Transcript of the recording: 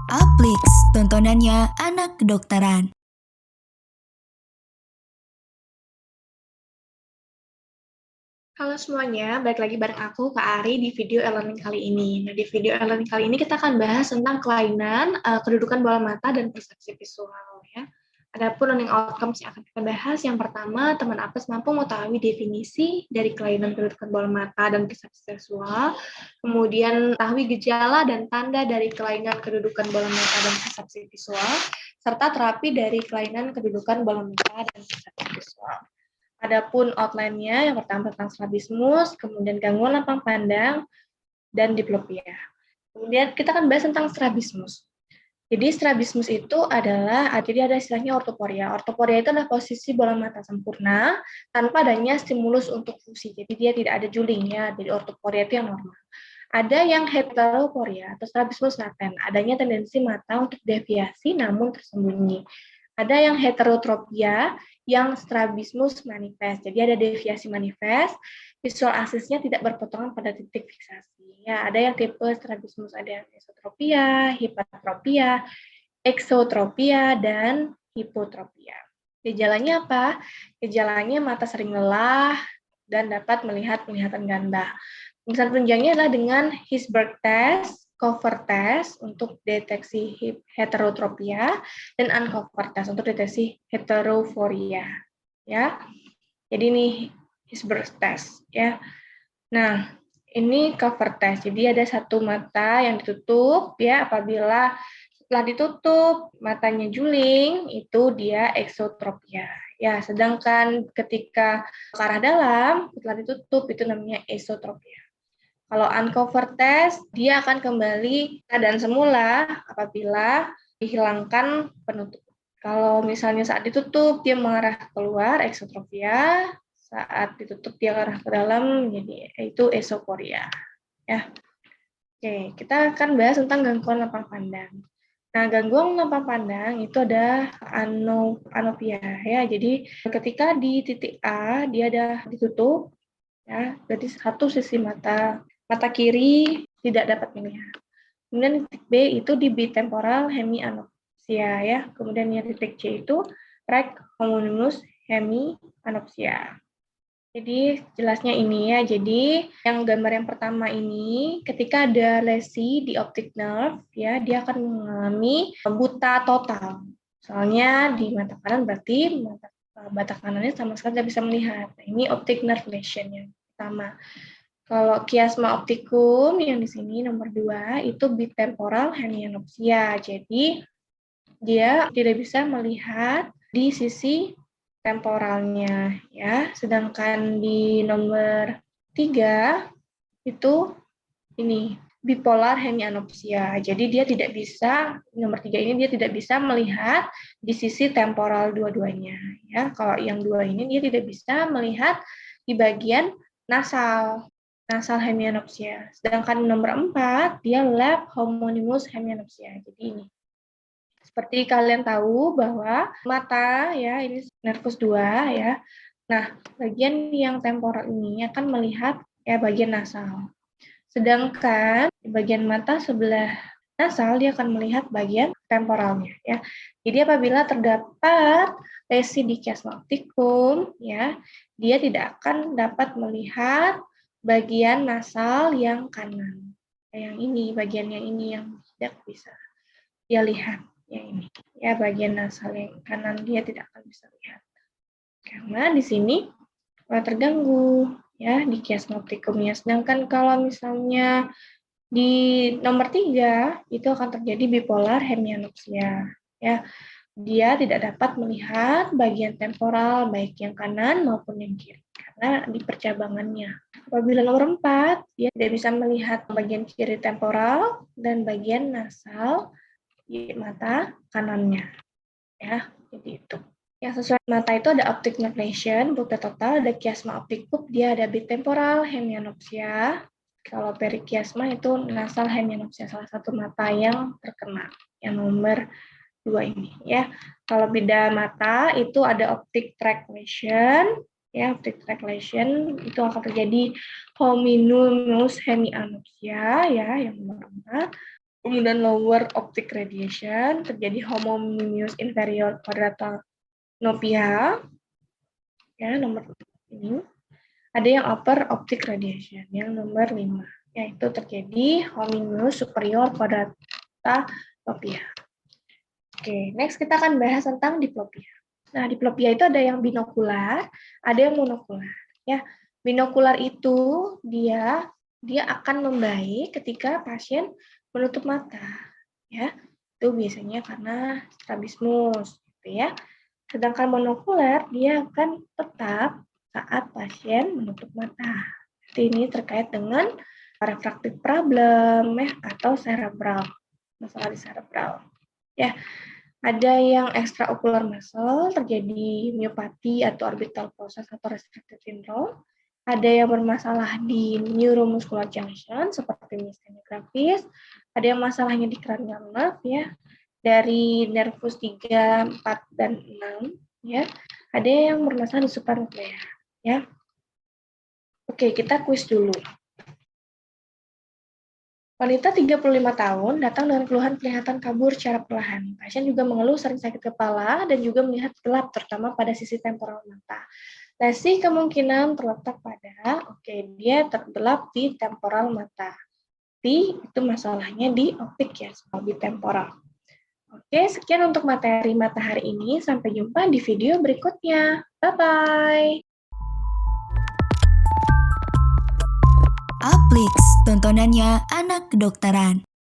Aplix, tontonannya anak kedokteran. Halo semuanya, balik lagi bareng aku, Kak Ari, di video e-learning kali ini. Nah, di video e-learning kali ini kita akan bahas tentang kelainan, kedudukan bola mata, dan persepsi visual. Ya. Adapun learning outcomes yang akan kita bahas, yang pertama, teman apes mampu mengetahui definisi dari kelainan kedudukan bola mata dan persepsi visual, kemudian mengetahui gejala dan tanda dari kelainan kedudukan bola mata dan persepsi visual, serta terapi dari kelainan kedudukan bola mata dan persepsi visual. Adapun outline-nya, yang pertama tentang strabismus, kemudian gangguan lapang pandang, dan diplopia. Kemudian kita akan bahas tentang strabismus. Jadi strabismus itu adalah, jadi ada istilahnya ortoporia. Ortoporia itu adalah posisi bola mata sempurna tanpa adanya stimulus untuk fungsi. Jadi dia tidak ada julingnya. Jadi ortoporia itu yang normal. Ada yang heteroporia atau strabismus laten, adanya tendensi mata untuk deviasi namun tersembunyi. Ada yang heterotropia, yang strabismus manifest. Jadi ada deviasi manifest, visual aksisnya tidak berpotongan pada titik fiksasi. Ya, ada yang tipe strabismus, ada yang esotropia, hipertropia, eksotropia, dan hipotropia. Gejalanya apa? Gejalanya mata sering lelah dan dapat melihat penglihatan ganda. Pemeriksaan penunjangnya adalah dengan Hirschberg test, cover test untuk deteksi heterotropia, dan uncover test untuk deteksi heteroforia. Ya, jadi ini Hirschberg test. Ya, nah ini cover test. Jadi ada satu mata yang ditutup. Ya, apabila setelah ditutup matanya juling, itu dia eksotropia. Ya, sedangkan ketika ke arah dalam setelah ditutup itu namanya esotropia. Kalau uncover test, dia akan kembali keadaan semula apabila dihilangkan penutup. Kalau misalnya saat ditutup, dia mengarah keluar, eksotropia. Saat ditutup, dia mengarah ke dalam, jadi itu esoporia. Ya. Oke, kita akan bahas tentang gangguan lapang pandang. Nah, gangguan lapang pandang itu ada anopia. Ya, jadi ketika di titik A, dia ada ditutup, ya, berarti satu sisi mata kiri tidak dapat melihat. Kemudian titik B itu di bitemporal hemianopsia, ya. Kemudian yang titik C itu rect homonymous hemianopsia. Jadi jelasnya ini ya. Jadi yang gambar yang pertama ini ketika ada lesi di optic nerve, ya, dia akan mengalami buta total. Soalnya di mata kanan berarti mata kanannya sama sekali tidak bisa melihat. Nah, ini optic nerve lesion yang pertama. Kalau kiasma optikum yang di sini nomor 2 itu bitemporal hemianopsia. Jadi dia tidak bisa melihat di sisi temporalnya, ya. Sedangkan di nomor 3 itu ini bipolar hemianopsia. Jadi dia tidak bisa, nomor 3 ini dia tidak bisa melihat di sisi temporal dua-duanya, ya. Kalau yang 2 ini dia tidak bisa melihat di bagian nasal hemianopsia. Sedangkan nomor 4 dia lab homonymous hemianopsia. Jadi ini seperti kalian tahu bahwa mata, ya, ini nervus 2, ya. Nah, bagian yang temporal ini akan melihat, ya, bagian nasal. Sedangkan di bagian mata sebelah nasal dia akan melihat bagian temporalnya, ya. Jadi apabila terdapat lesi di chiasma optikum, ya, dia tidak akan dapat melihat bagian nasal yang kanan. Yang ini, bagian yang ini yang tidak bisa dia lihat. Yang ini, ya, bagian nasal yang kanan dia tidak akan bisa lihat. Karena di sini terganggu, ya, di chiasma optikumnya. Sedangkan kalau misalnya di nomor 3 itu akan terjadi bipolar hemianopsia, ya. Dia tidak dapat melihat bagian temporal baik yang kanan maupun yang kiri karena di percabangannya. Apabila nomor 4 dia tidak bisa melihat bagian kiri temporal dan bagian nasal di mata kanannya, ya. Jadi itu. Yang sesuai mata itu ada optic nerve lesion, buta total, ada chiasma opticum, dia ada bitemporal hemianopsia. Kalau perikiasma itu nasal hemianopsia, salah satu mata yang terkena, yang nomor 2 ini, ya. Kalau beda mata itu ada optic tract lesion, ya, optic tract lesion itu akan terjadi homonymous hemianopsia, ya, yang nomor 4. Kemudian lower optic radiation, terjadi homonymous inferior quadranopia, ya nomor ini. Ada yang upper optic radiation, yang nomor 5, yaitu terjadi homonymous superior quadranopia. Oke, next kita akan bahas tentang diplopia. Nah, diplopia itu ada yang binokular, ada yang monokular. Ya, binokular itu dia akan membaik ketika pasien menutup mata. Ya, itu biasanya karena strabismus, gitu ya. Sedangkan monokular dia akan tetap saat pasien menutup mata. Jadi ini terkait dengan refractive problem ya, atau cerebral, masalah di cerebral. Ya, ada yang extraocular muscle, terjadi myopathy atau orbital process atau restricted syndrome. Ada yang bermasalah di neuromuscular junction seperti myasthenia gravis. Ada yang masalahnya di cranial nerve ya, dari nervus 3, 4 dan 6 ya. Ada yang bermasalah di supranuclear ya. Oke, kita kuis dulu. Wanita 35 tahun datang dengan keluhan penglihatan kabur secara perlahan. Pasien juga mengeluh sering sakit kepala dan juga melihat gelap, terutama pada sisi temporal mata. Lesi kemungkinan terletak pada, dia tergelap di temporal mata. Tapi itu masalahnya di optik ya, di temporal. Oke, sekian untuk materi mata hari ini. Sampai jumpa di video berikutnya. Bye-bye. Aplix, tontonannya anak kedokteran.